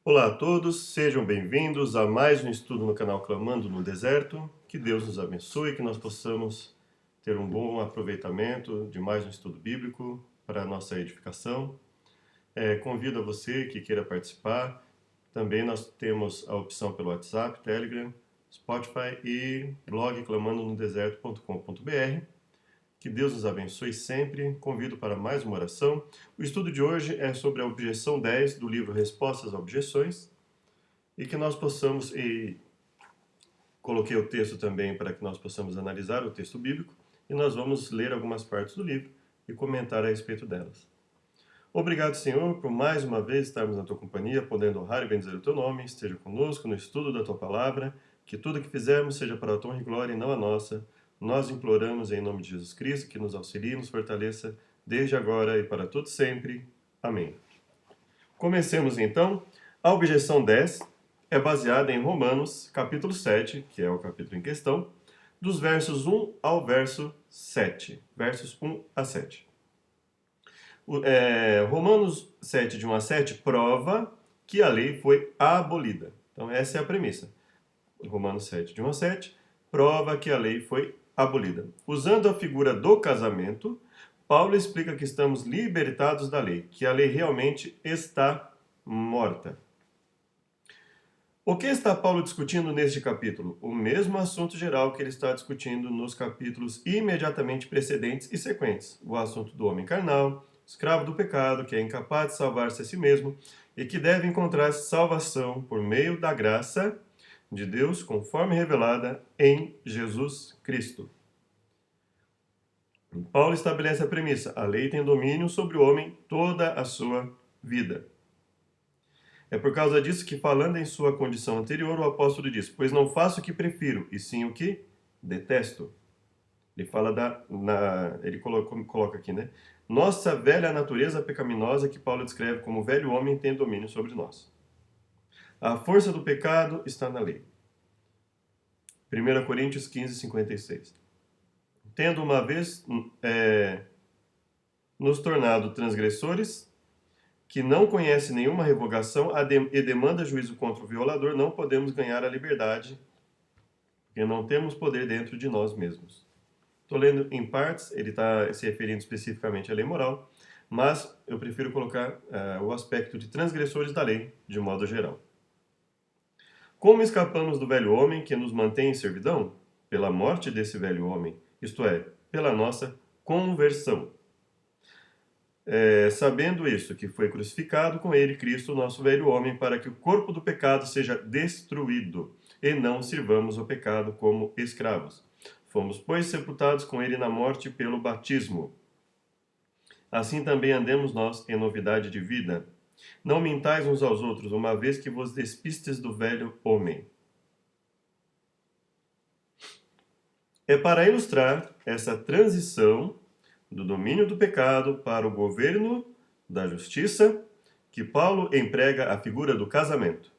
Olá a todos, sejam bem-vindos a mais um estudo no canal Clamando no Deserto. Que Deus nos abençoe, que nós possamos ter um bom aproveitamento de mais um estudo bíblico para a nossa edificação. Convido a você que queira participar. Também nós temos a opção pelo WhatsApp, Telegram, Spotify e blog clamandonodeserto.com.br. Que Deus nos abençoe sempre. Convido para mais uma oração. O estudo de hoje é sobre a objeção 10 do livro Respostas a Objeções e que nós possamos, e coloquei o texto também para que nós possamos analisar o texto bíblico e nós vamos ler algumas partes do livro e comentar a respeito delas. Obrigado, Senhor, por mais uma vez estarmos na Tua companhia, podendo honrar e bendizer o Teu nome. Esteja conosco no estudo da Tua palavra, que tudo que fizermos seja para a Tua honra e glória e não a nossa. Nós imploramos em nome de Jesus Cristo que nos auxilie e nos fortaleça desde agora e para todo sempre. Amém. Comecemos então. A objeção 10 é baseada em Romanos, capítulo 7, que é o capítulo em questão, dos versos 1 ao verso 7. Versos 1 a 7. Romanos 7, de 1 a 7, prova que a lei foi abolida. Então, essa é a premissa. Romanos 7, de 1 a 7, prova que a lei foi abolida. Usando a figura do casamento, Paulo explica que estamos libertados da lei, que a lei realmente está morta. O que está Paulo discutindo neste capítulo? O mesmo assunto geral que ele está discutindo nos capítulos imediatamente precedentes e sequentes. O assunto do homem carnal, escravo do pecado, que é incapaz de salvar-se a si mesmo e que deve encontrar salvação por meio da graça de Deus, conforme revelada em Jesus Cristo. Paulo estabelece a premissa: a lei tem domínio sobre o homem toda a sua vida. É por causa disso que, falando em sua condição anterior, o apóstolo diz: pois não faço o que prefiro, e sim o que detesto. Ele fala ele coloca aqui, né? Nossa velha natureza pecaminosa, que Paulo descreve como velho homem, tem domínio sobre nós. A força do pecado está na lei. 1 Coríntios 15, 56. Tendo uma vez nos tornado transgressores, que não conhece nenhuma revogação e demanda juízo contra o violador, não podemos ganhar a liberdade, porque não temos poder dentro de nós mesmos. Estou lendo em partes, ele está se referindo especificamente à lei moral, mas eu prefiro colocar o aspecto de transgressores da lei, de modo geral. Como escapamos do velho homem que nos mantém em servidão? Pela morte desse velho homem, isto é, pela nossa conversão. Sabendo isso, que foi crucificado com ele Cristo, nosso velho homem, para que o corpo do pecado seja destruído, e não sirvamos ao pecado como escravos. Fomos, pois, sepultados com ele na morte pelo batismo. Assim também andemos nós em novidade de vida. Não mintais uns aos outros, uma vez que vos despistes do velho homem. É para ilustrar essa transição do domínio do pecado para o governo da justiça que Paulo emprega a figura do casamento.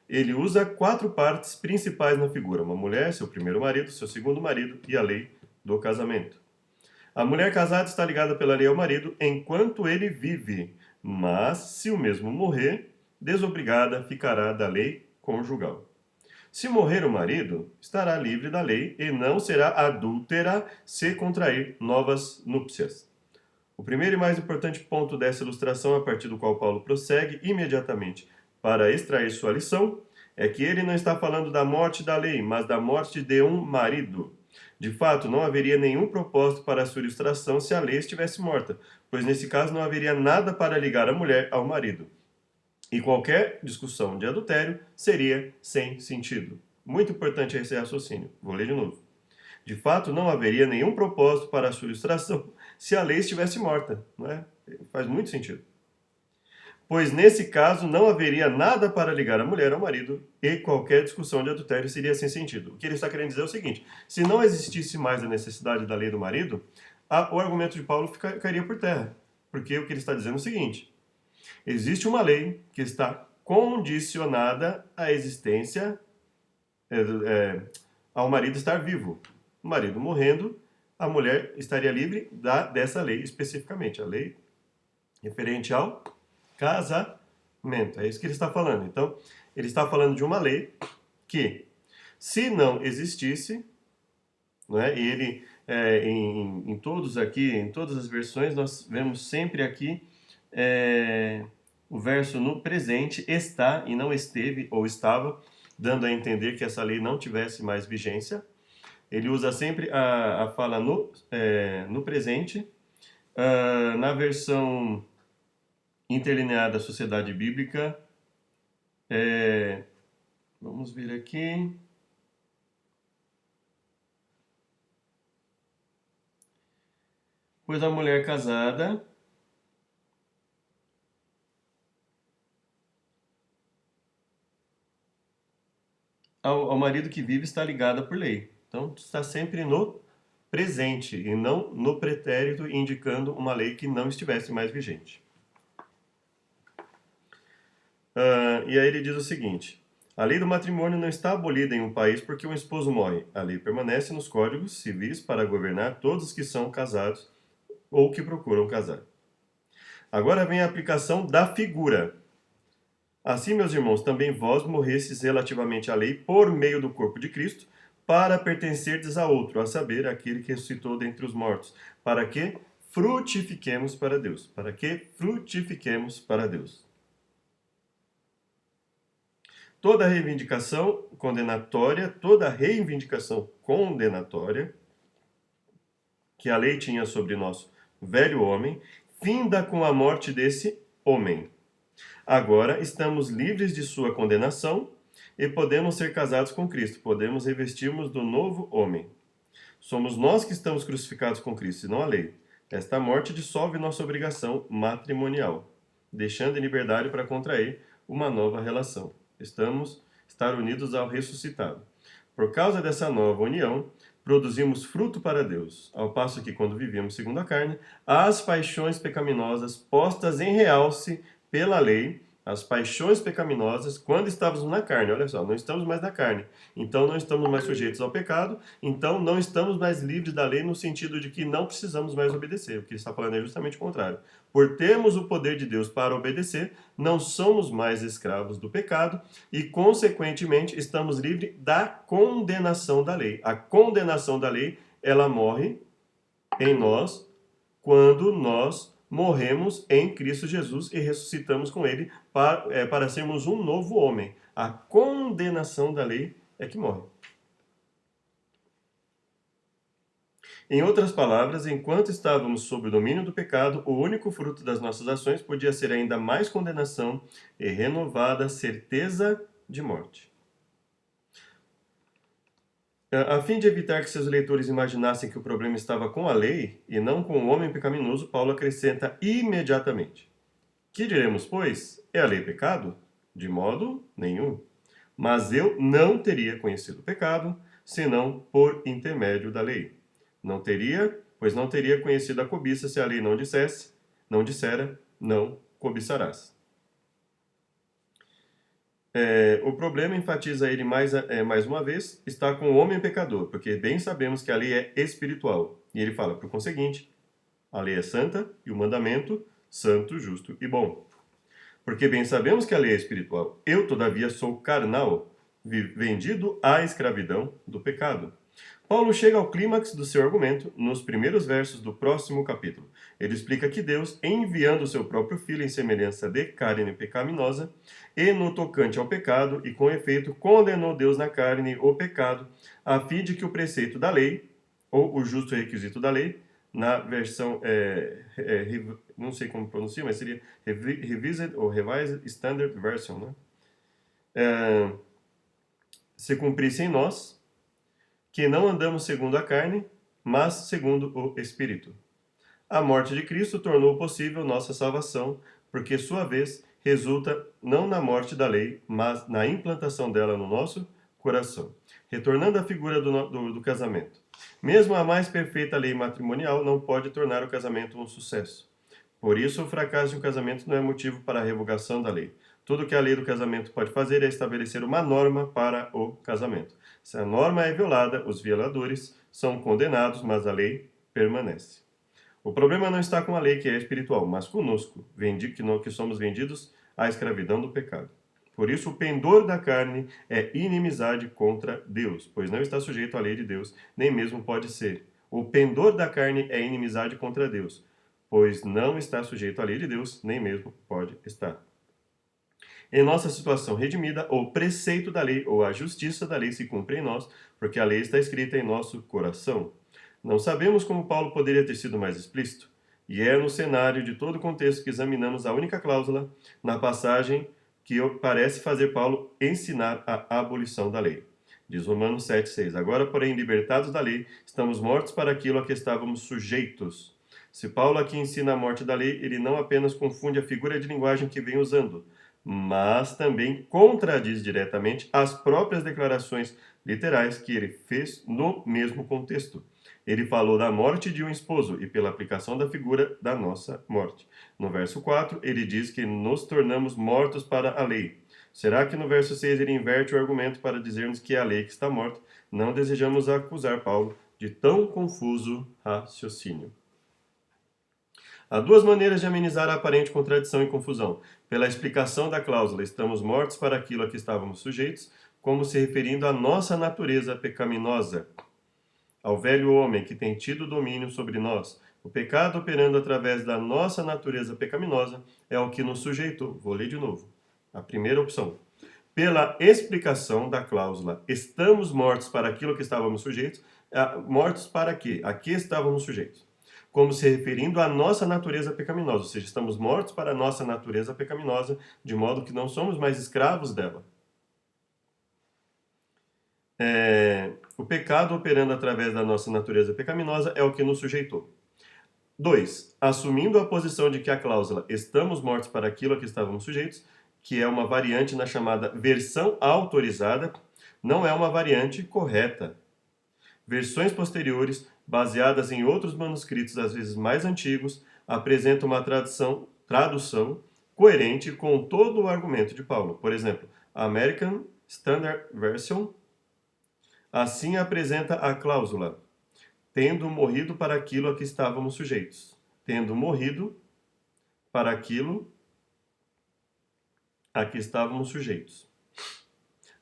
Ele usa 4 partes principais na figura: uma mulher, seu primeiro marido, seu segundo marido e a lei do casamento. A mulher casada está ligada pela lei ao marido enquanto ele vive, mas se o mesmo morrer, desobrigada ficará da lei conjugal. Se morrer o marido, estará livre da lei e não será adúltera se contrair novas núpcias. O primeiro e mais importante ponto dessa ilustração, a partir do qual Paulo prossegue imediatamente para extrair sua lição, é que ele não está falando da morte da lei, mas da morte de um marido. De fato, não haveria nenhum propósito para a sua ilustração se a lei estivesse morta, pois nesse caso não haveria nada para ligar a mulher ao marido. E qualquer discussão de adultério seria sem sentido. Muito importante esse raciocínio. Vou ler de novo. De fato, não haveria nenhum propósito para a sua ilustração se a lei estivesse morta. Não é? Faz muito sentido. Pois nesse caso não haveria nada para ligar a mulher ao marido e qualquer discussão de adultério seria sem sentido. O que ele está querendo dizer é o seguinte: se não existisse mais a necessidade da lei do marido, o argumento de Paulo cairia por terra. Porque o que ele está dizendo é o seguinte: existe uma lei que está condicionada à existência, ao marido estar vivo. O marido morrendo, a mulher estaria livre dessa lei especificamente, a lei referente ao casamento. É isso que ele está falando. Então, ele está falando de uma lei que, se não existisse, né, e ele, em todos aqui, em todas as versões, nós vemos sempre aqui o verso no presente, está e não esteve ou estava, dando a entender que essa lei não tivesse mais vigência. Ele usa sempre a fala no presente. Na versão interlineada da Sociedade Bíblica, vamos ver aqui. Pois a mulher casada ao marido que vive está ligada por lei. Então, está sempre no presente e não no pretérito, indicando uma lei que não estivesse mais vigente. E aí ele diz o seguinte: a lei do matrimônio não está abolida em um país porque um esposo morre. A lei permanece nos códigos civis para governar todos os que são casados ou que procuram casar. Agora vem a aplicação da figura. Assim, meus irmãos, também vós morrestes relativamente à lei por meio do corpo de Cristo, para pertencerdes a outro, a saber, aquele que ressuscitou dentre os mortos, para que frutifiquemos para Deus. Para que frutifiquemos para Deus. Toda reivindicação condenatória que a lei tinha sobre nosso velho homem, finda com a morte desse homem. Agora estamos livres de sua condenação e podemos ser casados com Cristo, podemos revestirmos do novo homem. Somos nós que estamos crucificados com Cristo, e não a lei. Esta morte dissolve nossa obrigação matrimonial, deixando em liberdade para contrair uma nova relação. Estar unidos ao ressuscitado. Por causa dessa nova união, produzimos fruto para Deus, ao passo que, quando vivíamos segundo a carne, as paixões pecaminosas postas em realce pela lei, as paixões pecaminosas, quando estávamos na carne, olha só, não estamos mais na carne, então não estamos mais sujeitos ao pecado, então não estamos mais livres da lei no sentido de que não precisamos mais obedecer. O que ele está falando é justamente o contrário. Por termos o poder de Deus para obedecer, não somos mais escravos do pecado e, consequentemente, estamos livres da condenação da lei. A condenação da lei, ela morre em nós quando nós morremos em Cristo Jesus e ressuscitamos com Ele para sermos um novo homem. A condenação da lei é que morre. Em outras palavras, enquanto estávamos sob o domínio do pecado, o único fruto das nossas ações podia ser ainda mais condenação e renovada certeza de morte. A fim de evitar que seus leitores imaginassem que o problema estava com a lei e não com o homem pecaminoso, Paulo acrescenta imediatamente: que diremos, pois? É a lei pecado? De modo nenhum. Mas eu não teria conhecido o pecado, senão por intermédio da lei. Não teria, pois não teria conhecido a cobiça se a lei não dissera, não cobiçarás. O problema, enfatiza ele mais uma vez, está com o homem pecador, porque bem sabemos que a lei é espiritual. E ele fala, por conseguinte, a lei é santa e o mandamento santo, justo e bom. Porque bem sabemos que a lei é espiritual. Eu, todavia, sou carnal, vendido à escravidão do pecado. Paulo chega ao clímax do seu argumento nos primeiros versos do próximo capítulo. Ele explica que Deus, enviando o seu próprio Filho em semelhança de carne pecaminosa, e no tocante ao pecado, e com efeito condenou Deus na carne o pecado, a fim de que o preceito da lei, ou o justo requisito da lei, na versão, não sei como pronuncia, mas seria Revised ou Revised Standard Version, né? Se cumprisse em nós, que não andamos segundo a carne, mas segundo o Espírito. A morte de Cristo tornou possível nossa salvação, porque, sua vez, resulta não na morte da lei, mas na implantação dela no nosso coração. Retornando à figura do casamento. Mesmo a mais perfeita lei matrimonial não pode tornar o casamento um sucesso. Por isso, o fracasso de um casamento não é motivo para a revogação da lei. Tudo que a lei do casamento pode fazer é estabelecer uma norma para o casamento. Se a norma é violada, os violadores são condenados, mas a lei permanece. O problema não está com a lei que é espiritual, mas conosco, que somos vendidos a escravidão do pecado. Por isso, o pendor da carne é inimizade contra Deus, pois não está sujeito à lei de Deus, nem mesmo pode ser. O pendor da carne é inimizade contra Deus, pois não está sujeito à lei de Deus, nem mesmo pode estar. Em nossa situação redimida, o preceito da lei ou a justiça da lei se cumpre em nós, porque a lei está escrita em nosso coração. Não sabemos como Paulo poderia ter sido mais explícito, e é no cenário de todo o contexto que examinamos a única cláusula na passagem que parece fazer Paulo ensinar a abolição da lei. Diz Romanos 7,6. Agora, porém, libertados da lei, estamos mortos para aquilo a que estávamos sujeitos. Se Paulo aqui ensina a morte da lei, ele não apenas confunde a figura de linguagem que vem usando, mas também contradiz diretamente as próprias declarações literais que ele fez no mesmo contexto. Ele falou da morte de um esposo e pela aplicação da figura da nossa morte. No verso 4, ele diz que nos tornamos mortos para a lei. Será que no verso 6 ele inverte o argumento para dizer-nos que é a lei que está morta? Não desejamos acusar Paulo de tão confuso raciocínio. Há duas maneiras de amenizar a aparente contradição e confusão. Pela explicação da cláusula, estamos mortos para aquilo a que estávamos sujeitos, como se referindo à nossa natureza pecaminosa, ao velho homem que tem tido domínio sobre nós. O pecado operando através da nossa natureza pecaminosa é o que nos sujeitou. Vou ler de novo. A primeira opção. Pela explicação da cláusula, estamos mortos para aquilo que estávamos sujeitos. Mortos para quê? A que estávamos sujeitos? Como se referindo à nossa natureza pecaminosa, ou seja, estamos mortos para a nossa natureza pecaminosa, de modo que não somos mais escravos dela. O pecado operando através da nossa natureza pecaminosa é o que nos sujeitou. 2. Assumindo a posição de que a cláusula estamos mortos para aquilo a que estávamos sujeitos, que é uma variante na chamada versão autorizada, não é uma variante correta. Versões posteriores, baseadas em outros manuscritos, às vezes mais antigos, apresentam uma tradução coerente com todo o argumento de Paulo. Por exemplo, a American Standard Version assim apresenta a cláusula: tendo morrido para aquilo a que estávamos sujeitos. Tendo morrido para aquilo a que estávamos sujeitos.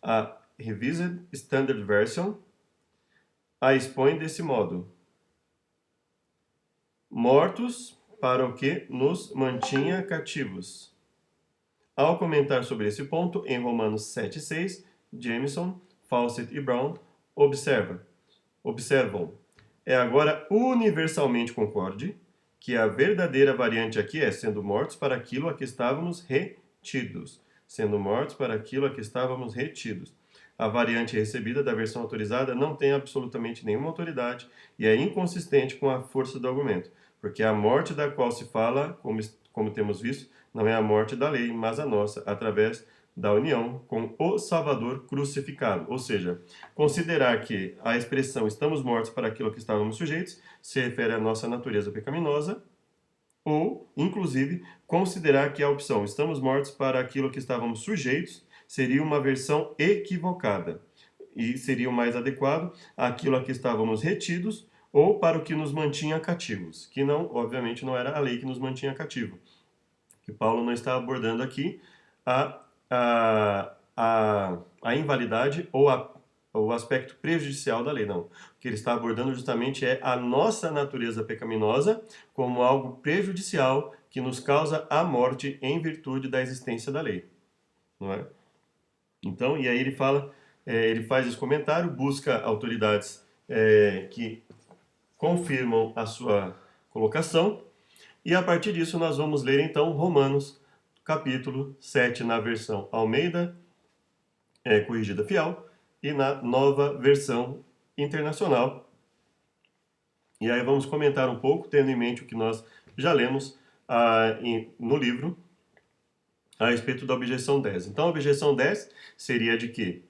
A Revised Standard Version a expõe desse modo: mortos para o que nos mantinha cativos. Ao comentar sobre esse ponto, em Romanos 7,6, Jameson, Fawcett e Brown observam, é agora universalmente concorde que a verdadeira variante aqui é sendo mortos para aquilo a que estávamos retidos. Sendo mortos para aquilo a que estávamos retidos. A variante recebida da versão autorizada não tem absolutamente nenhuma autoridade e é inconsistente com a força do argumento, porque a morte da qual se fala, como temos visto, não é a morte da lei, mas a nossa, através da união com o Salvador crucificado. Ou seja, considerar que a expressão estamos mortos para aquilo a que estávamos sujeitos se refere à nossa natureza pecaminosa, ou, inclusive, considerar que a opção estamos mortos para aquilo que estávamos sujeitos seria uma versão equivocada e seria o mais adequado àquilo a que estávamos retidos ou para o que nos mantinha cativos, que não, obviamente, não era a lei que nos mantinha cativo. Que Paulo não está abordando aqui a invalidade ou o aspecto prejudicial da lei, não. O que ele está abordando justamente é a nossa natureza pecaminosa como algo prejudicial que nos causa a morte em virtude da existência da lei, não é? Então, e aí ele fala, ele faz esse comentário, busca autoridades que confirmam a sua colocação, e a partir disso nós vamos ler então Romanos, capítulo 7, na versão Almeida, corrigida fiel, e na nova versão internacional. E aí vamos comentar um pouco, tendo em mente o que nós já lemos no livro, a respeito da objeção 10. Então, a objeção 10 seria de que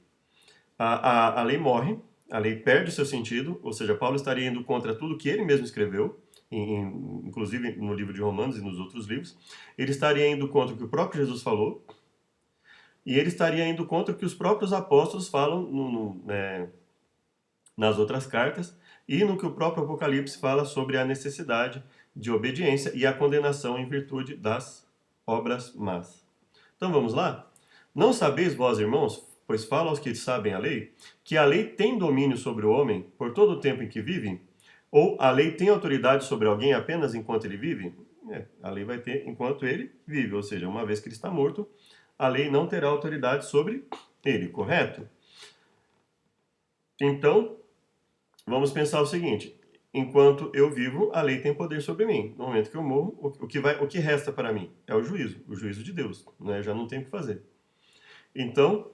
a lei morre, a lei perde o seu sentido, ou seja, Paulo estaria indo contra tudo que ele mesmo escreveu, inclusive no livro de Romanos e nos outros livros. Ele estaria indo contra o que o próprio Jesus falou, e ele estaria indo contra o que os próprios apóstolos falam nas outras cartas, e no que o próprio Apocalipse fala sobre a necessidade de obediência e a condenação em virtude das obras más. Então vamos lá? Não sabeis vós, irmãos, pois falo aos que sabem a lei, que a lei tem domínio sobre o homem por todo o tempo em que vive? Ou a lei tem autoridade sobre alguém apenas enquanto ele vive? A lei vai ter enquanto ele vive, ou seja, uma vez que ele está morto, a lei não terá autoridade sobre ele, correto? Então, vamos pensar o seguinte: enquanto eu vivo, a lei tem poder sobre mim. No momento que eu morro, o que resta para mim é o juízo de Deus, né? Já não tem o que fazer. Então,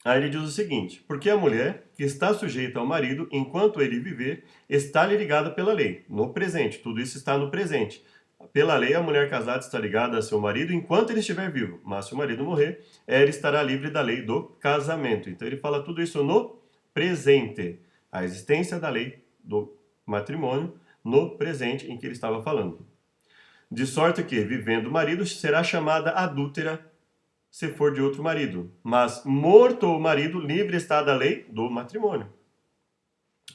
aí ele diz o seguinte: porque a mulher que está sujeita ao marido enquanto ele viver, está-lhe ligada pela lei, no presente. Tudo isso está no presente. Pela lei, a mulher casada está ligada a seu marido enquanto ele estiver vivo, mas se o marido morrer, ela estará livre da lei do casamento. Então ele fala tudo isso no presente, a existência da lei do matrimônio no presente em que ele estava falando. De sorte que, vivendo o marido, será chamada adúltera se for de outro marido. Mas morto o marido, livre está da lei do matrimônio.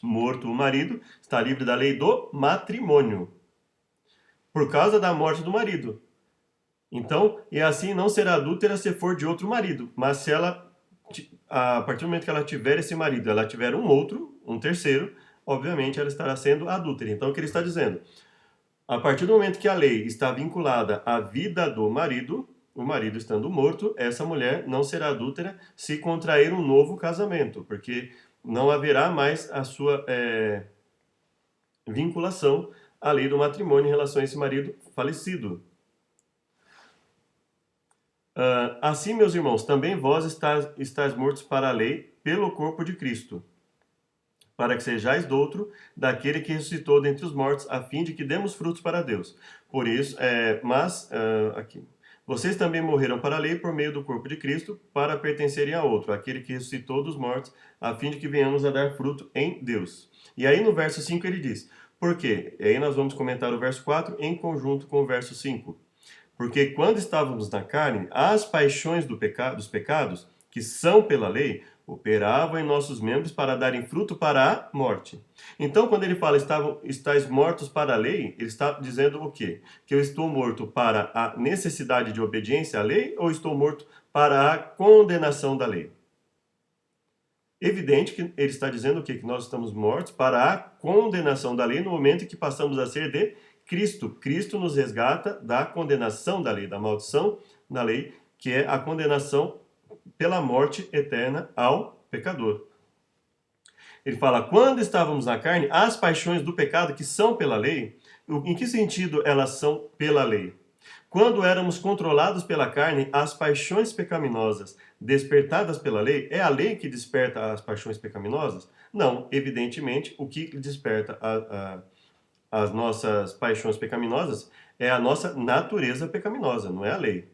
Morto o marido, está livre da lei do matrimônio, por causa da morte do marido. Então, e assim não será adúltera se for de outro marido, mas se ela, a partir do momento que ela tiver esse marido, ela tiver um terceiro, obviamente ela estará sendo adúltera. Então, o que ele está dizendo? A partir do momento que a lei está vinculada à vida do marido, o marido estando morto, essa mulher não será adúltera se contrair um novo casamento, porque não haverá mais a sua vinculação à lei do matrimônio em relação a esse marido falecido. Assim, meus irmãos, também vós estáis mortos para a lei pelo corpo de Cristo, para que sejais doutro daquele que ressuscitou dentre os mortos, a fim de que demos frutos para Deus. Por isso, aqui. Vocês também morreram para a lei por meio do corpo de Cristo, para pertencerem a outro, aquele que ressuscitou dos mortos, a fim de que venhamos a dar fruto em Deus. E aí no verso 5 ele diz, por quê? E aí nós vamos comentar o verso 4 em conjunto com o verso 5. Porque quando estávamos na carne, as paixões dos pecados, que são pela lei, operavam em nossos membros para darem fruto para a morte. Então, quando ele fala estáis mortos para a lei, ele está dizendo o quê? Que eu estou morto para a necessidade de obediência à lei ou estou morto para a condenação da lei? Evidente que ele está dizendo o quê? Que nós estamos mortos para a condenação da lei no momento em que passamos a ser de Cristo. Cristo nos resgata da condenação da lei, da maldição da lei, que é a condenação pela morte eterna ao pecador. Ele fala, quando estávamos na carne, as paixões do pecado que são pela lei, em que sentido elas são pela lei? Quando éramos controlados pela carne, as paixões pecaminosas despertadas pela lei, é a lei que desperta as paixões pecaminosas? Não, evidentemente, o que desperta as nossas paixões pecaminosas é a nossa natureza pecaminosa, não é a lei.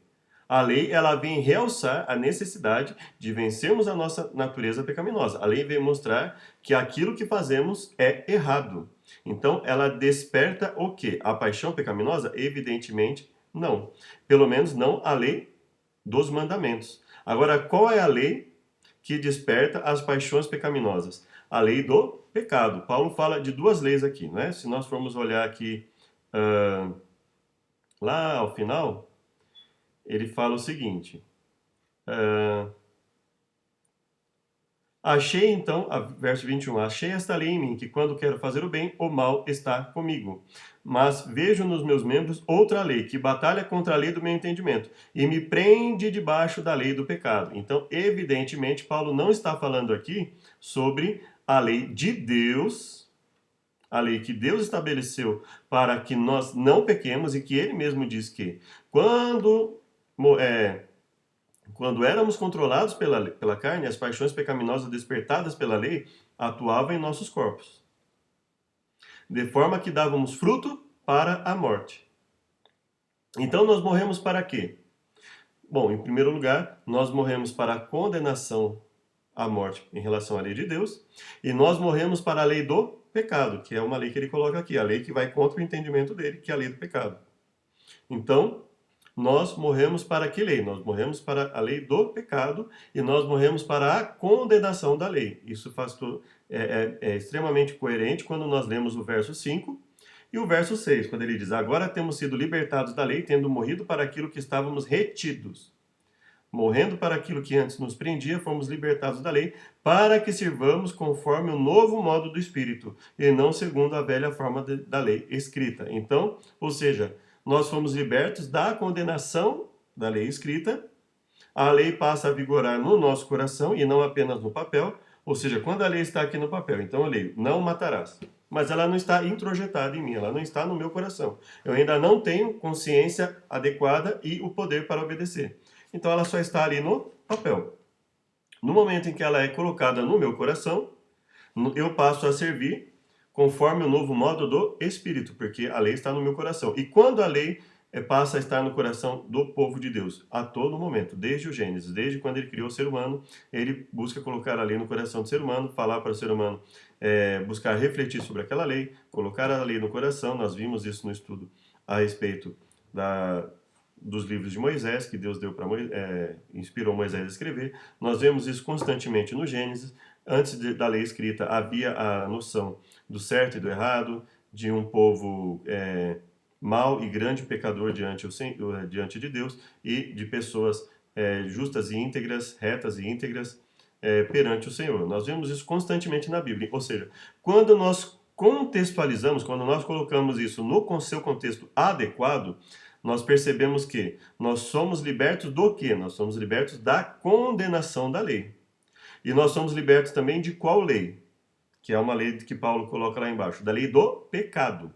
A lei, ela vem realçar a necessidade de vencermos a nossa natureza pecaminosa. A lei vem mostrar que aquilo que fazemos é errado. Então, ela desperta o quê? A paixão pecaminosa? Evidentemente, não. Pelo menos não a lei dos mandamentos. Agora, qual é a lei que desperta as paixões pecaminosas? A lei do pecado. Paulo fala de duas leis aqui, né? Se nós formos olhar aqui lá ao final, ele fala o seguinte, achei então, verso 21, achei esta lei em mim, que quando quero fazer o bem, o mal está comigo. Mas vejo nos meus membros outra lei, que batalha contra a lei do meu entendimento, e me prende debaixo da lei do pecado. Então, evidentemente, Paulo não está falando aqui sobre a lei de Deus, a lei que Deus estabeleceu para que nós não pequemos, e que ele mesmo diz que quando éramos controlados pela carne, as paixões pecaminosas despertadas pela lei atuavam em nossos corpos, de forma que dávamos fruto para a morte. Então nós morremos para quê? Bom, em primeiro lugar, nós morremos para a condenação à morte em relação à lei de Deus, e nós morremos para a lei do pecado, que é uma lei que ele coloca aqui, a lei que vai contra o entendimento dele, que é a lei do pecado. Então, nós morremos para que lei? Nós morremos para a lei do pecado e nós morremos para a condenação da lei. Isso é extremamente coerente quando nós lemos o verso 5 E o verso 6, quando ele diz: agora temos sido libertados da lei, tendo morrido para aquilo que estávamos retidos. Morrendo para aquilo que antes nos prendia, fomos libertados da lei, para que sirvamos conforme o novo modo do Espírito, e não segundo a velha forma da lei escrita. Então, ou seja, nós fomos libertos da condenação da lei escrita, a lei passa a vigorar no nosso coração e não apenas no papel, ou seja, quando a lei está aqui no papel, então eu leio, não matarás. Mas ela não está introjetada em mim, ela não está no meu coração. Eu ainda não tenho consciência adequada e o poder para obedecer. Então ela só está ali no papel. No momento em que ela é colocada no meu coração, eu passo a servir conforme o novo modo do Espírito, porque a lei está no meu coração. E quando a lei passa a estar no coração do povo de Deus, a todo momento, desde o Gênesis, desde quando ele criou o ser humano, ele busca colocar a lei no coração do ser humano, falar para o ser humano, buscar refletir sobre aquela lei, colocar a lei no coração. Nós vimos isso no estudo a respeito dos livros de Moisés, que Deus deu para inspirou Moisés a escrever. Nós vemos isso constantemente no Gênesis. Antes da lei escrita, havia a noção do certo e do errado, de um povo mau e grande pecador diante de Deus, e de pessoas justas e íntegras, retas e íntegras perante o Senhor. Nós vemos isso constantemente na Bíblia. Ou seja, quando nós contextualizamos, quando nós colocamos isso no seu contexto adequado, nós percebemos que nós somos libertos do quê? Nós somos libertos da condenação da lei. E nós somos libertos também de qual lei? Que é uma lei que Paulo coloca lá embaixo, da lei do pecado.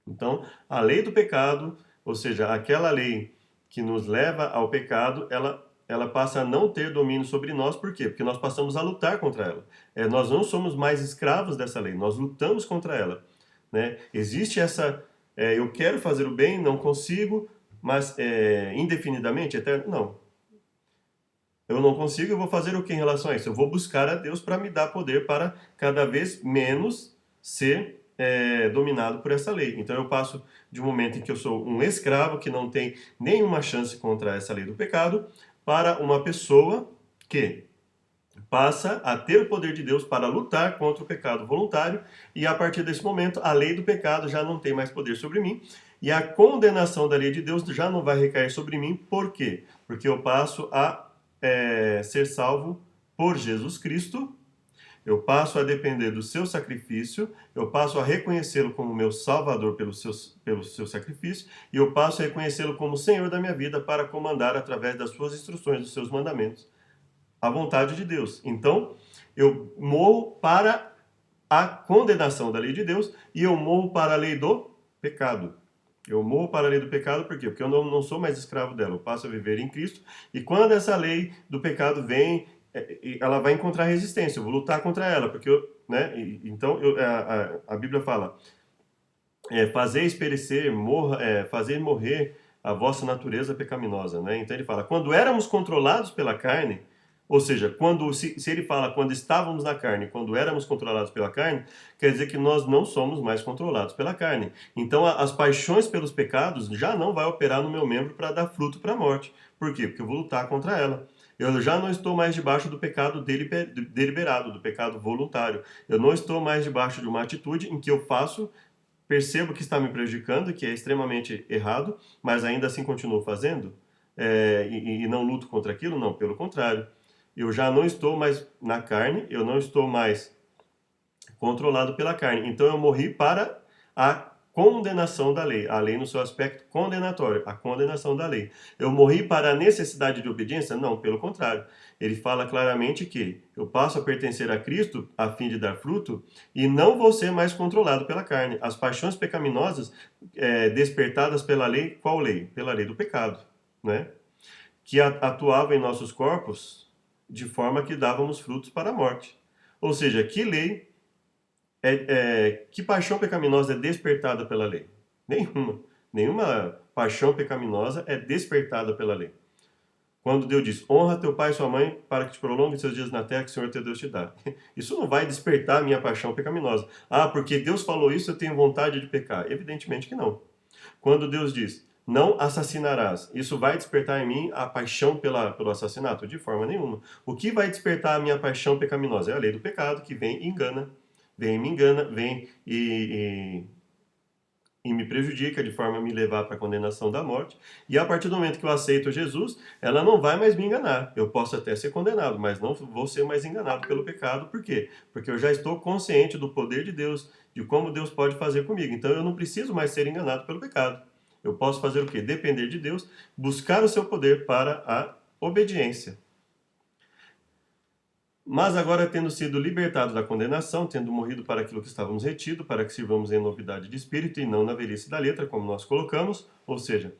Então, a lei do pecado, ou seja, aquela lei que nos leva ao pecado, ela passa a não ter domínio sobre nós. Por quê? Porque nós passamos a lutar contra ela. Nós não somos mais escravos dessa lei, nós lutamos contra ela. Né? Existe essa... eu quero fazer o bem, não consigo, mas indefinidamente, eterno, não. Eu não consigo, eu vou fazer o que em relação a isso? Eu vou buscar a Deus para me dar poder para cada vez menos ser dominado por essa lei. Então eu passo de um momento em que eu sou um escravo, que não tem nenhuma chance contra essa lei do pecado, para uma pessoa que passa a ter o poder de Deus para lutar contra o pecado voluntário, e a partir desse momento a lei do pecado já não tem mais poder sobre mim, e a condenação da lei de Deus já não vai recair sobre mim. Por quê? Porque eu passo a ser salvo por Jesus Cristo, eu passo a depender do seu sacrifício, eu passo a reconhecê-lo como meu Salvador pelo seu sacrifício, e eu passo a reconhecê-lo como Senhor da minha vida para comandar através das suas instruções, dos seus mandamentos, a vontade de Deus. Então, eu morro para a condenação da lei de Deus e eu morro para a lei do pecado. Eu morro para a lei do pecado, por quê? Porque eu não sou mais escravo dela, eu passo a viver em Cristo, e quando essa lei do pecado vem, ela vai encontrar resistência, eu vou lutar contra ela, porque então a Bíblia fala, fazeis perecer, fazer morrer a vossa natureza pecaminosa, né? Então ele fala, quando éramos controlados pela carne, ou seja, se ele fala quando estávamos na carne, quando éramos controlados pela carne, quer dizer que nós não somos mais controlados pela carne. Então as paixões pelos pecados já não vai operar no meu membro para dar fruto para a morte. Por quê? Porque eu vou lutar contra ela. Eu já não estou mais debaixo do pecado deliberado, do pecado voluntário. Eu não estou mais debaixo de uma atitude em que eu percebo que está me prejudicando, que é extremamente errado, mas ainda assim continuo fazendo, e não luto contra aquilo. Não, pelo contrário. Eu já não estou mais na carne, eu não estou mais controlado pela carne. Então eu morri para a condenação da lei. A lei no seu aspecto condenatório, a condenação da lei. Eu morri para a necessidade de obediência? Não, pelo contrário. Ele fala claramente que eu passo a pertencer a Cristo a fim de dar fruto e não vou ser mais controlado pela carne. As paixões pecaminosas despertadas pela lei, qual lei? Pela lei do pecado, né? Que atuava em nossos corpos de forma que dávamos frutos para a morte. Ou seja, que lei, que paixão pecaminosa é despertada pela lei? Nenhuma. Nenhuma paixão pecaminosa é despertada pela lei. Quando Deus diz, honra teu pai e sua mãe para que te prolongue seus dias na terra que o Senhor teu Deus te dá. Isso não vai despertar a minha paixão pecaminosa. Ah, porque Deus falou isso, eu tenho vontade de pecar. Evidentemente que não. Quando Deus diz, não assassinarás, isso vai despertar em mim a paixão pelo assassinato? De forma nenhuma. O que vai despertar a minha paixão pecaminosa? É a lei do pecado, que vem e engana. Vem e me engana, vem e e me prejudica de forma a me levar para a condenação da morte. E a partir do momento que eu aceito Jesus, ela não vai mais me enganar. Eu posso até ser condenado, mas não vou ser mais enganado pelo pecado. Por quê? Porque eu já estou consciente do poder de Deus, de como Deus pode fazer comigo. Então eu não preciso mais ser enganado pelo pecado. Eu posso fazer o quê? Depender de Deus, buscar o seu poder para a obediência. Mas agora, tendo sido libertados da condenação, tendo morrido para aquilo que estávamos retido, para que sirvamos em novidade de espírito e não na velhice da letra, como nós colocamos, ou seja,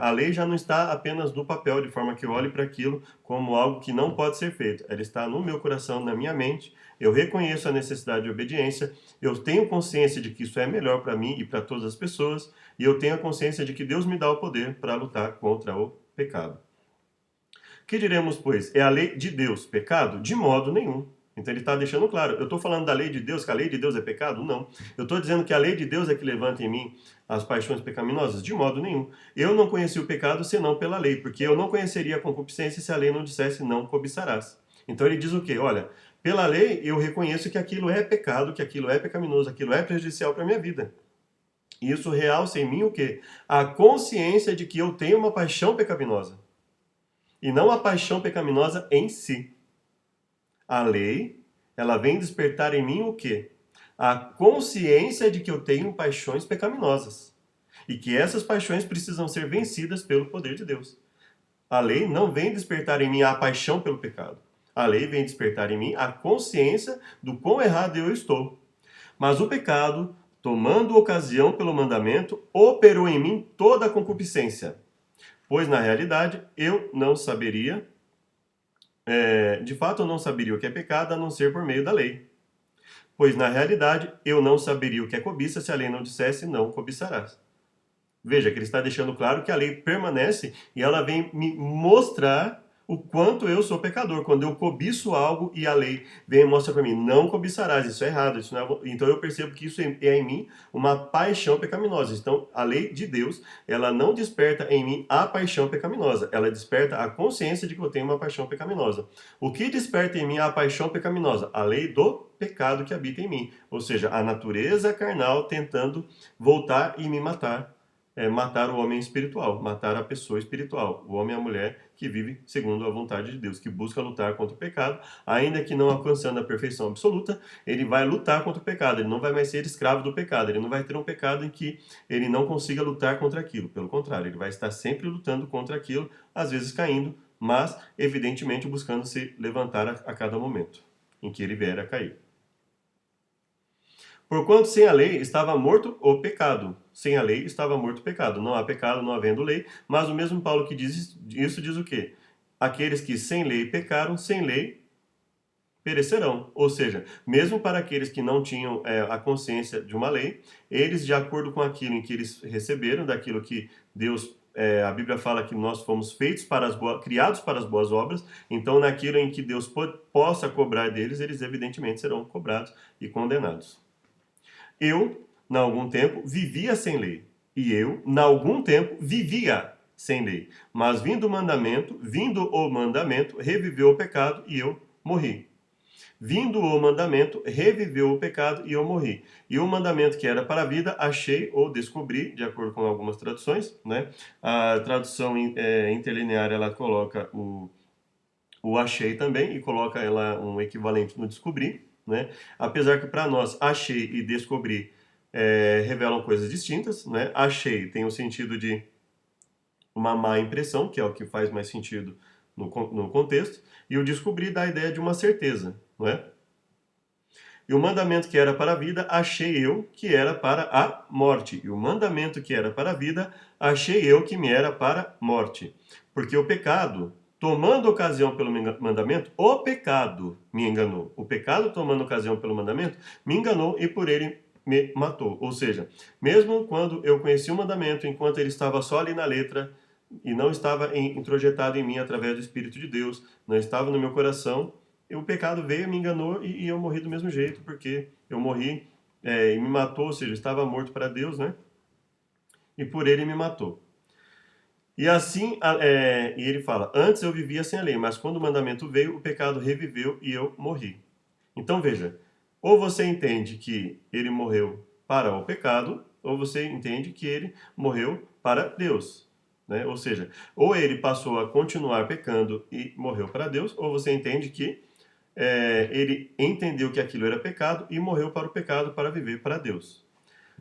a lei já não está apenas no papel, de forma que eu olhe para aquilo como algo que não pode ser feito. Ela está no meu coração, na minha mente, eu reconheço a necessidade de obediência, eu tenho consciência de que isso é melhor para mim e para todas as pessoas, e eu tenho a consciência de que Deus me dá o poder para lutar contra o pecado. Que diremos, pois? É a lei de Deus pecado? De modo nenhum. Então ele está deixando claro. Eu estou falando da lei de Deus, que a lei de Deus é pecado? Não. Eu estou dizendo que a lei de Deus é que levanta em mim as paixões pecaminosas? De modo nenhum. Eu não conheci o pecado senão pela lei, porque eu não conheceria a concupiscência se a lei não dissesse não cobiçarás. Então ele diz o quê? Olha, pela lei eu reconheço que aquilo é pecado, que aquilo é pecaminoso, aquilo é prejudicial para a minha vida. E isso realça em mim o quê? A consciência de que eu tenho uma paixão pecaminosa. E não a paixão pecaminosa em si. A lei, ela vem despertar em mim o quê? A consciência de que eu tenho paixões pecaminosas. E que essas paixões precisam ser vencidas pelo poder de Deus. A lei não vem despertar em mim a paixão pelo pecado. A lei vem despertar em mim a consciência do quão errado eu estou. Mas o pecado, tomando ocasião pelo mandamento, operou em mim toda a concupiscência. Pois, na realidade, eu não saberia, de fato eu não saberia o que é pecado a não ser por meio da lei. Pois, na realidade, eu não saberia o que é cobiça se a lei não dissesse não cobiçarás. Veja que ele está deixando claro que a lei permanece e ela vem me mostrar o quanto eu sou pecador. Quando eu cobiço algo e a lei vem e mostra para mim, não cobiçarás, isso é errado. Isso não é... Então eu percebo que isso é em mim uma paixão pecaminosa. Então a lei de Deus, ela não desperta em mim a paixão pecaminosa. Ela desperta a consciência de que eu tenho uma paixão pecaminosa. O que desperta em mim a paixão pecaminosa? A lei do pecado que habita em mim. Ou seja, a natureza carnal tentando voltar e me matar. Matar o homem espiritual, matar a pessoa espiritual, o homem e a mulher que vive segundo a vontade de Deus, que busca lutar contra o pecado, ainda que não alcançando a perfeição absoluta, ele vai lutar contra o pecado, ele não vai mais ser escravo do pecado, ele não vai ter um pecado em que ele não consiga lutar contra aquilo, pelo contrário, ele vai estar sempre lutando contra aquilo, às vezes caindo, mas evidentemente buscando se levantar a cada momento em que ele vier a cair. Porquanto sem a lei estava morto o pecado. Sem a lei estava morto o pecado. Não há pecado não havendo lei, mas o mesmo Paulo que diz isso diz o quê? Aqueles que sem lei pecaram, sem lei perecerão. Ou seja, mesmo para aqueles que não tinham a consciência de uma lei, eles, de acordo com aquilo em que eles receberam, daquilo que Deus, a Bíblia fala que nós fomos feitos criados para as boas obras, então naquilo em que Deus possa cobrar deles, eles evidentemente serão cobrados e condenados. Eu, na algum tempo, vivia sem lei. E eu, na algum tempo, vivia sem lei. Mas vindo o mandamento, reviveu o pecado e eu morri. Vindo o mandamento, reviveu o pecado e eu morri. E o mandamento que era para a vida, achei ou descobri, de acordo com algumas traduções, né? A tradução interlinear, ela coloca o achei também e coloca ela um equivalente no descobri. Né? Apesar que para nós achei e descobri revelam coisas distintas, né? Achei tem o sentido de uma má impressão, que é o que faz mais sentido no contexto, e o descobri dá a ideia de uma certeza, não é? E o mandamento que era para a vida, achei eu que era para a morte. E o mandamento que era para a vida, achei eu que me era para a morte. Porque o pecado, tomando ocasião pelo mandamento, o pecado me enganou. O pecado, tomando ocasião pelo mandamento, me enganou e por ele me matou. Ou seja, mesmo quando eu conheci o mandamento, enquanto ele estava só ali na letra e não estava introjetado em mim através do Espírito de Deus, não estava no meu coração, o pecado veio, me enganou e eu morri do mesmo jeito, porque eu morri e me matou, ou seja, estava morto para Deus, né? E por ele me matou. E assim, e ele fala, antes eu vivia sem a lei, mas quando o mandamento veio, o pecado reviveu e eu morri. Então veja, ou você entende que ele morreu para o pecado, ou você entende que ele morreu para Deus. Né? Ou seja, ou ele passou a continuar pecando e morreu para Deus, ou você entende que ele entendeu que aquilo era pecado e morreu para o pecado para viver para Deus.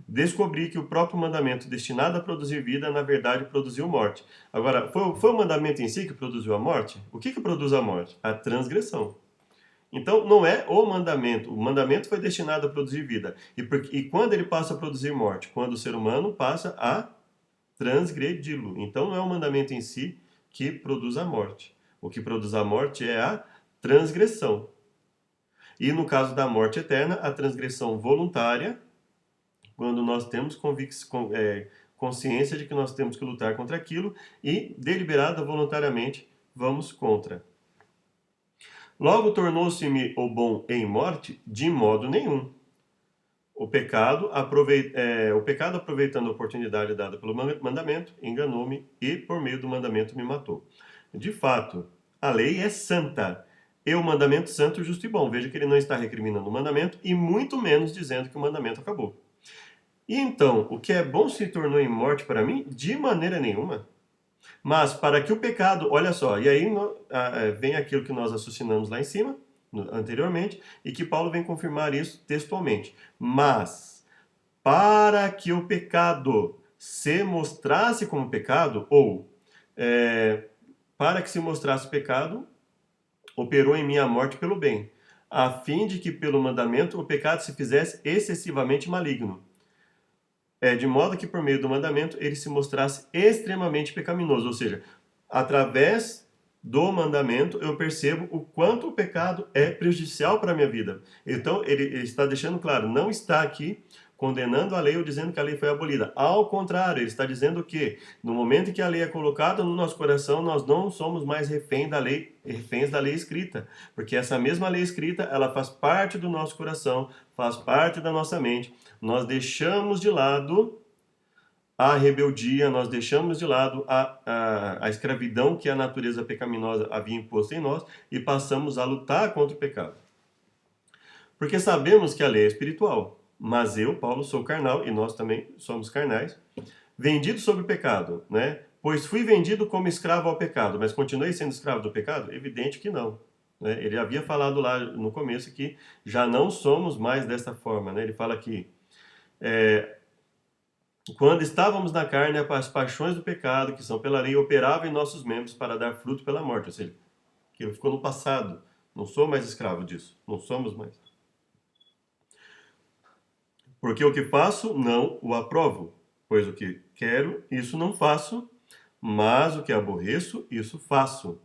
Descobri que o próprio mandamento destinado a produzir vida, na verdade, produziu morte. Agora, foi o mandamento em si que produziu a morte? O que produz a morte? A transgressão. Então, não é o mandamento foi destinado a produzir vida. E quando ele passa a produzir morte? Quando o ser humano passa a transgredi-lo. Então, não é o mandamento em si que produz a morte. O que produz a morte é a transgressão. E no caso da morte eterna, a transgressão voluntária, quando nós temos consciência de que nós temos que lutar contra aquilo e, deliberada, voluntariamente, vamos contra. Logo tornou-se-me o bom em morte? De modo nenhum. O pecado, aproveitando a oportunidade dada pelo mandamento, enganou-me e, por meio do mandamento, me matou. De fato, a lei é santa. E o mandamento santo, justo e bom. Veja que ele não está recriminando o mandamento e muito menos dizendo que o mandamento acabou. E então, o que é bom se tornou em morte para mim? De maneira nenhuma. Mas para que o pecado, olha só, e aí vem aquilo que nós raciocinamos lá em cima, anteriormente, e que Paulo vem confirmar isso textualmente. Mas, para que o pecado se mostrasse como pecado, ou para que se mostrasse pecado, operou em mim a morte pelo bem, a fim de que pelo mandamento o pecado se fizesse excessivamente maligno. De modo que por meio do mandamento ele se mostrasse extremamente pecaminoso, ou seja, através do mandamento eu percebo o quanto o pecado é prejudicial para a minha vida. Então ele está deixando claro, não está aqui condenando a lei ou dizendo que a lei foi abolida. Ao contrário, ele está dizendo que no momento em que a lei é colocada no nosso coração, nós não somos mais reféns da lei escrita, porque essa mesma lei escrita, ela faz parte do nosso coração, faz parte da nossa mente. Nós deixamos de lado a rebeldia, nós deixamos de lado a escravidão que a natureza pecaminosa havia imposto em nós e passamos a lutar contra o pecado. Porque sabemos que a lei é espiritual, mas eu, Paulo, sou carnal e nós também somos carnais, vendido sob o pecado, né? Pois fui vendido como escravo ao pecado, mas continuei sendo escravo do pecado? Evidente que não. Né? Ele havia falado lá no começo que já não somos mais dessa forma, né? Ele fala que quando estávamos na carne, as paixões do pecado, que são pela lei, operavam em nossos membros para dar fruto pela morte. Ou seja, aquilo ficou no passado. Não sou mais escravo disso. Não somos mais. Porque o que faço, não o aprovo. Pois o que quero, isso não faço, mas o que aborreço, isso faço.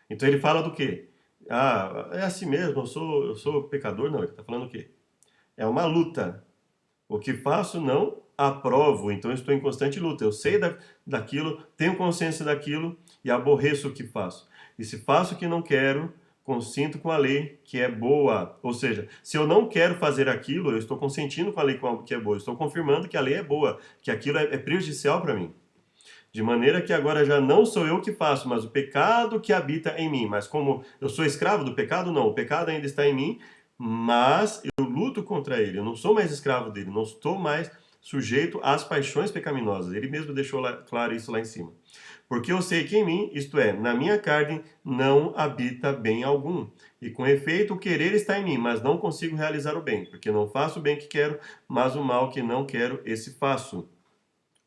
Então ele fala do quê? É assim mesmo, eu sou pecador? Não, ele está falando o quê? É uma luta. O que faço, não aprovo, então estou em constante luta. Eu sei daquilo, tenho consciência daquilo e aborreço o que faço. E se faço o que não quero, consinto com a lei que é boa. Ou seja, se eu não quero fazer aquilo, eu estou consentindo com a lei que é boa. Eu estou confirmando que a lei é boa, que aquilo é prejudicial para mim. De maneira que agora já não sou eu que faço, mas o pecado que habita em mim. Mas como eu sou escravo do pecado, não. O pecado ainda está em mim, mas eu luto contra ele. Eu não sou mais escravo dele, não estou mais sujeito às paixões pecaminosas. Ele mesmo deixou claro isso lá em cima. Porque eu sei que em mim, isto é, na minha carne, não habita bem algum. E com efeito, o querer está em mim, mas não consigo realizar o bem. Porque não faço o bem que quero, mas o mal que não quero, esse faço.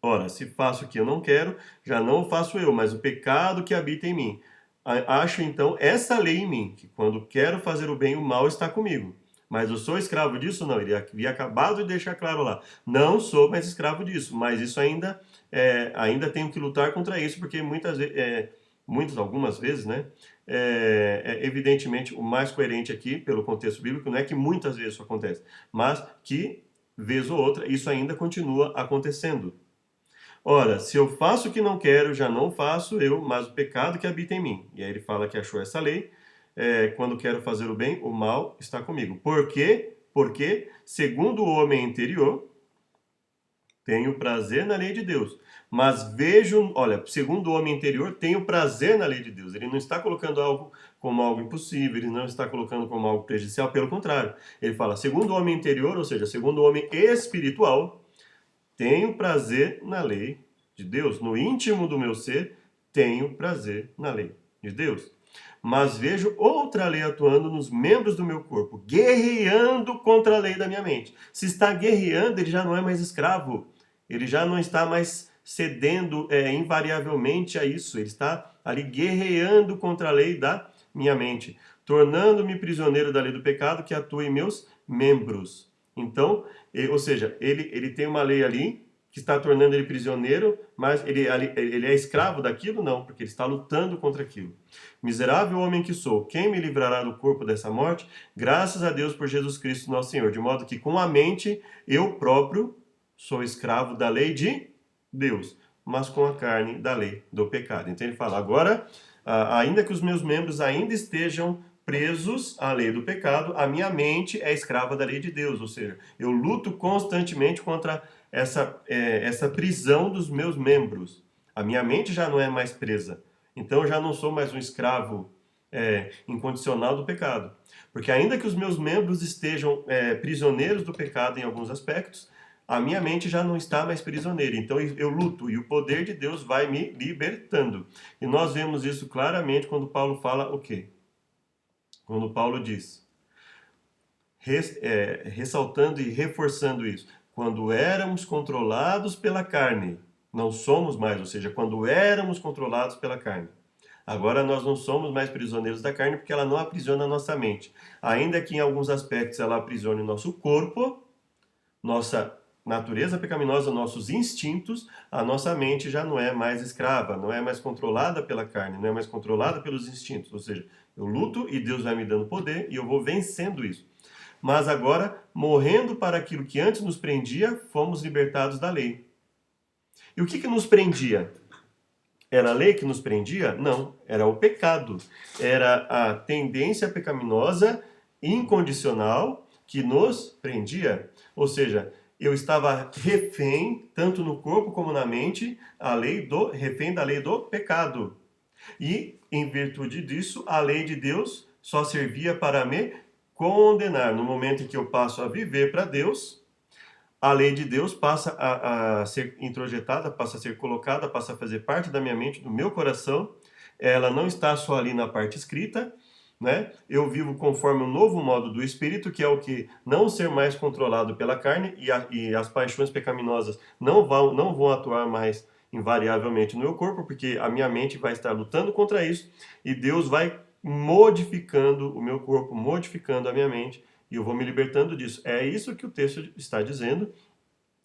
Ora, se faço o que eu não quero, já não o faço eu, mas o pecado que habita em mim. Acho então essa lei em mim, que quando quero fazer o bem, o mal está comigo. Mas eu sou escravo disso? Não, ele havia acabado de deixar claro lá. Não sou mais escravo disso, mas isso ainda tenho que lutar contra isso, porque algumas vezes, né? Evidentemente, o mais coerente aqui, pelo contexto bíblico, não é que muitas vezes isso acontece, mas que, vez ou outra, isso ainda continua acontecendo. Ora, se eu faço o que não quero, já não faço eu, mas o pecado que habita em mim. E aí ele fala que achou essa lei. Quando quero fazer o bem, o mal está comigo. Por quê? Porque, segundo o homem interior, tenho prazer na lei de Deus. Mas segundo o homem interior, tenho prazer na lei de Deus. Ele não está colocando algo como algo impossível, ele não está colocando como algo prejudicial, pelo contrário. Ele fala, segundo o homem interior, ou seja, segundo o homem espiritual, Tenho prazer na lei de Deus. No íntimo do meu ser, tenho prazer na lei de Deus. Mas vejo outra lei atuando nos membros do meu corpo, guerreando contra a lei da minha mente. Se está guerreando, ele já não é mais escravo. Ele já não está mais cedendo invariavelmente a isso. Ele está ali guerreando contra a lei da minha mente, tornando-me prisioneiro da lei do pecado que atua em meus membros. Então, ou seja, ele tem uma lei ali que está tornando ele prisioneiro, mas ele é escravo daquilo? Não, porque ele está lutando contra aquilo. Miserável homem que sou, quem me livrará do corpo dessa morte? Graças a Deus por Jesus Cristo nosso Senhor, de modo que com a mente eu próprio sou escravo da lei de Deus, mas com a carne da lei do pecado. Então ele fala, agora, ainda que os meus membros ainda estejam presos à lei do pecado, a minha mente é escrava da lei de Deus, ou seja, eu luto constantemente contra essa prisão dos meus membros. A minha mente já não é mais presa, então eu já não sou mais um escravo incondicional do pecado. Porque ainda que os meus membros estejam prisioneiros do pecado em alguns aspectos, a minha mente já não está mais prisioneira. Então eu luto e o poder de Deus vai me libertando. E nós vemos isso claramente quando Paulo fala o quê? Quando Paulo diz, ressaltando e reforçando isso, quando éramos controlados pela carne, não somos mais, ou seja, quando éramos controlados pela carne. Agora nós não somos mais prisioneiros da carne porque ela não aprisiona a nossa mente. Ainda que em alguns aspectos ela aprisione o nosso corpo, nossa natureza pecaminosa, nossos instintos, a nossa mente já não é mais escrava, não é mais controlada pela carne, não é mais controlada pelos instintos. Ou seja, eu luto e Deus vai me dando poder e eu vou vencendo isso. Mas agora, morrendo para aquilo que antes nos prendia, fomos libertados da lei. E o que nos prendia? Era a lei que nos prendia? Não, era o pecado. Era a tendência pecaminosa incondicional que nos prendia. Ou seja, eu estava refém, tanto no corpo como na mente, refém da lei do pecado. E, em virtude disso, a lei de Deus só servia para me condenar. No momento em que eu passo a viver para Deus, a lei de Deus passa a ser introjetada, passa a ser colocada, passa a fazer parte da minha mente, do meu coração. Ela não está só ali na parte escrita, né? Eu vivo conforme o novo modo do Espírito, que é o que não ser mais controlado pela carne e as paixões pecaminosas não vão atuar mais invariavelmente no meu corpo, porque a minha mente vai estar lutando contra isso e Deus vai modificando o meu corpo, modificando a minha mente e eu vou me libertando disso. É isso que o texto está dizendo,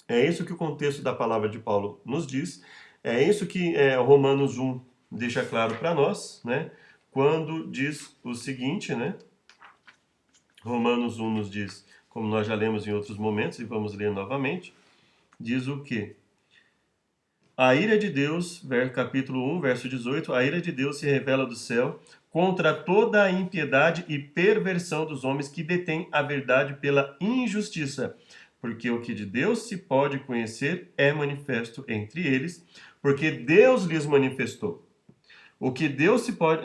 é isso que o contexto da palavra de Paulo nos diz, é isso que Romanos 1 deixa claro para nós, né? Quando diz o seguinte, né? Romanos 1 nos diz, como nós já lemos em outros momentos, e vamos ler novamente, diz o quê? A ira de Deus, capítulo 1, verso 18, a ira de Deus se revela do céu contra toda a impiedade e perversão dos homens que detêm a verdade pela injustiça. Porque o que de Deus se pode conhecer é manifesto entre eles, porque Deus lhes manifestou. O que Deus se pode,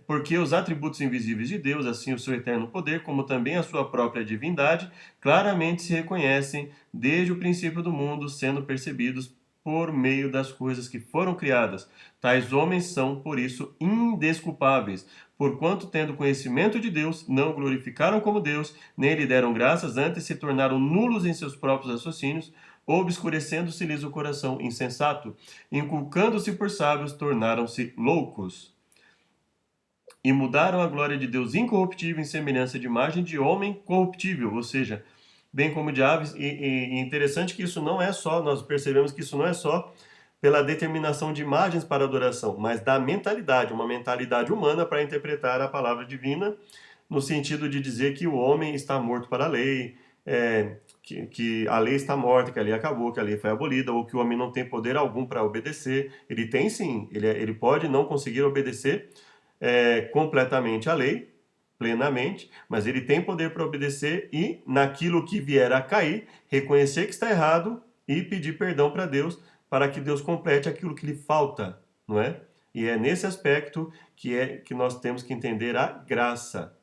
porque os atributos invisíveis de Deus, assim o seu eterno poder, como também a sua própria divindade, claramente se reconhecem desde o princípio do mundo, sendo percebidos por meio das coisas que foram criadas. Tais homens são, por isso, indesculpáveis, porquanto, tendo conhecimento de Deus, não glorificaram como Deus, nem lhe deram graças, antes se tornaram nulos em seus próprios raciocínios, obscurecendo-se-lhes o coração insensato, inculcando-se por sábios, tornaram-se loucos. E mudaram a glória de Deus incorruptível em semelhança de imagem de homem corruptível, ou seja, bem como de aves. E interessante que isso não é só, nós percebemos que isso não é só pela determinação de imagens para adoração, mas da mentalidade, uma mentalidade humana para interpretar a palavra divina, no sentido de dizer que o homem está morto para a lei, que a lei está morta, que a lei acabou, que a lei foi abolida, ou que o homem não tem poder algum para obedecer. Ele tem sim, ele pode não conseguir obedecer completamente a lei, plenamente, mas ele tem poder para obedecer e, naquilo que vier a cair, reconhecer que está errado e pedir perdão para Deus, para que Deus complete aquilo que lhe falta, não é? E é nesse aspecto que nós temos que entender a graça.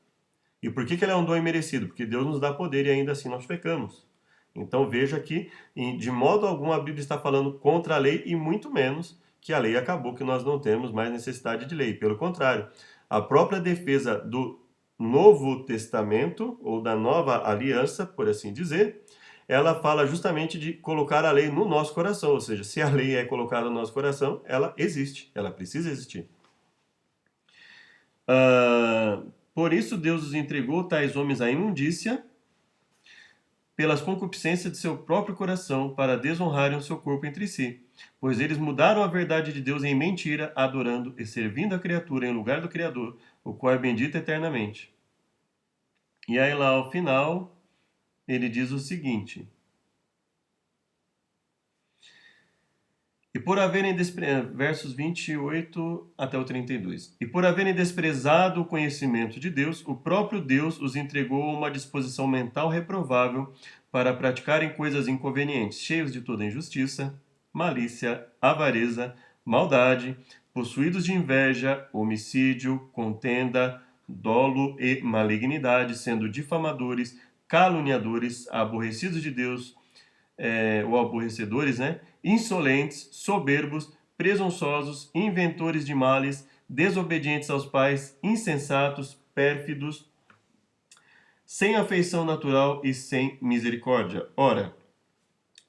E por que ele é um dom imerecido? Porque Deus nos dá poder e ainda assim nós pecamos. Então veja que, de modo algum, a Bíblia está falando contra a lei e muito menos que a lei acabou, que nós não temos mais necessidade de lei. Pelo contrário, a própria defesa do Novo Testamento, ou da Nova Aliança, por assim dizer, ela fala justamente de colocar a lei no nosso coração. Ou seja, se a lei é colocada no nosso coração, ela existe, ela precisa existir. Por isso Deus os entregou tais homens à imundícia, pelas concupiscências de seu próprio coração, para desonrarem o seu corpo entre si. Pois eles mudaram a verdade de Deus em mentira, adorando e servindo a criatura em lugar do Criador, o qual é bendito eternamente. E aí lá ao final, ele diz o seguinte: E por haverem versos 28 até o 32. E por haverem desprezado o conhecimento de Deus, o próprio Deus os entregou a uma disposição mental reprovável para praticarem coisas inconvenientes, cheios de toda injustiça, malícia, avareza, maldade, possuídos de inveja, homicídio, contenda, dolo e malignidade, sendo difamadores, caluniadores, aborrecidos de Deus, ou aborrecedores, né? Insolentes, soberbos, presunçosos, inventores de males, desobedientes aos pais, insensatos, pérfidos, sem afeição natural e sem misericórdia. Ora,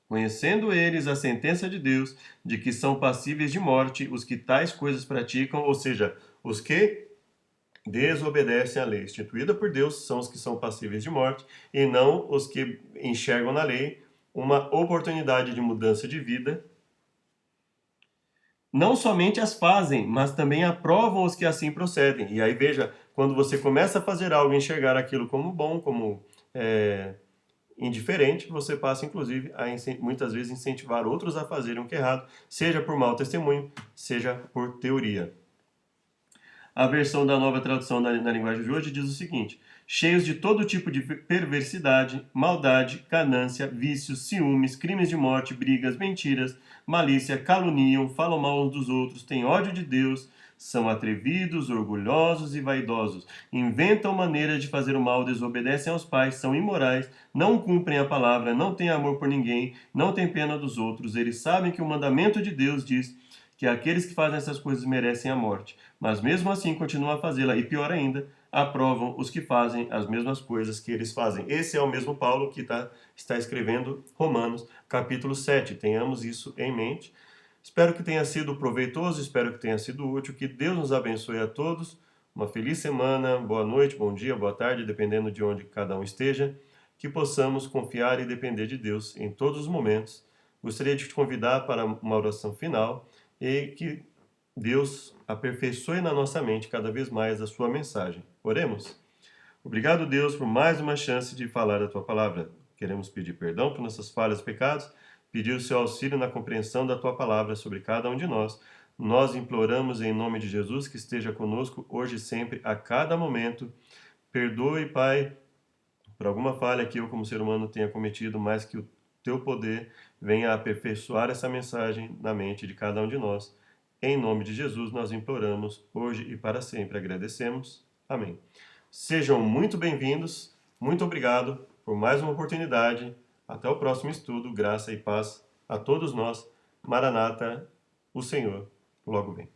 conhecendo eles a sentença de Deus, de que são passíveis de morte os que tais coisas praticam, ou seja, os que desobedecem à lei instituída por Deus são os que são passíveis de morte, e não os que enxergam na lei uma oportunidade de mudança de vida. Não somente as fazem, mas também aprovam os que assim procedem. E aí veja, quando você começa a fazer algo e enxergar aquilo como bom, como indiferente, você passa inclusive a muitas vezes incentivar outros a fazerem o que é errado, seja por mau testemunho, seja por teoria. A versão da Nova Tradução na linguagem de hoje diz o seguinte: cheios de todo tipo de perversidade, maldade, ganância, vícios, ciúmes, crimes de morte, brigas, mentiras, malícia, caluniam, falam mal uns dos outros, têm ódio de Deus, são atrevidos, orgulhosos e vaidosos, inventam maneiras de fazer o mal, desobedecem aos pais, são imorais, não cumprem a palavra, não têm amor por ninguém, não têm pena dos outros. Eles sabem que o mandamento de Deus diz que aqueles que fazem essas coisas merecem a morte, mas mesmo assim continuam a fazê-la, e pior ainda, aprovam os que fazem as mesmas coisas que eles fazem. Esse é o mesmo Paulo que está escrevendo Romanos, capítulo 7. Tenhamos isso em mente. Espero que tenha sido proveitoso, espero que tenha sido útil, que Deus nos abençoe a todos. Uma feliz semana, boa noite, bom dia, boa tarde, dependendo de onde cada um esteja. Que possamos confiar e depender de Deus em todos os momentos. Gostaria de te convidar para uma oração final e que Deus aperfeiçoe na nossa mente cada vez mais a sua mensagem. Oremos. Obrigado, Deus, por mais uma chance de falar a tua palavra. Queremos pedir perdão por nossas falhas e pecados, pedir o seu auxílio na compreensão da tua palavra sobre cada um de nós. Nós imploramos em nome de Jesus que esteja conosco hoje e sempre, a cada momento. Perdoe, Pai, por alguma falha que eu, como ser humano, tenha cometido, mas que o teu poder venha aperfeiçoar essa mensagem na mente de cada um de nós. Em nome de Jesus, nós imploramos, hoje e para sempre. Agradecemos. Amém. Sejam muito bem-vindos. Muito obrigado por mais uma oportunidade. Até o próximo estudo. Graça e paz a todos nós. Maranata, o Senhor logo vem.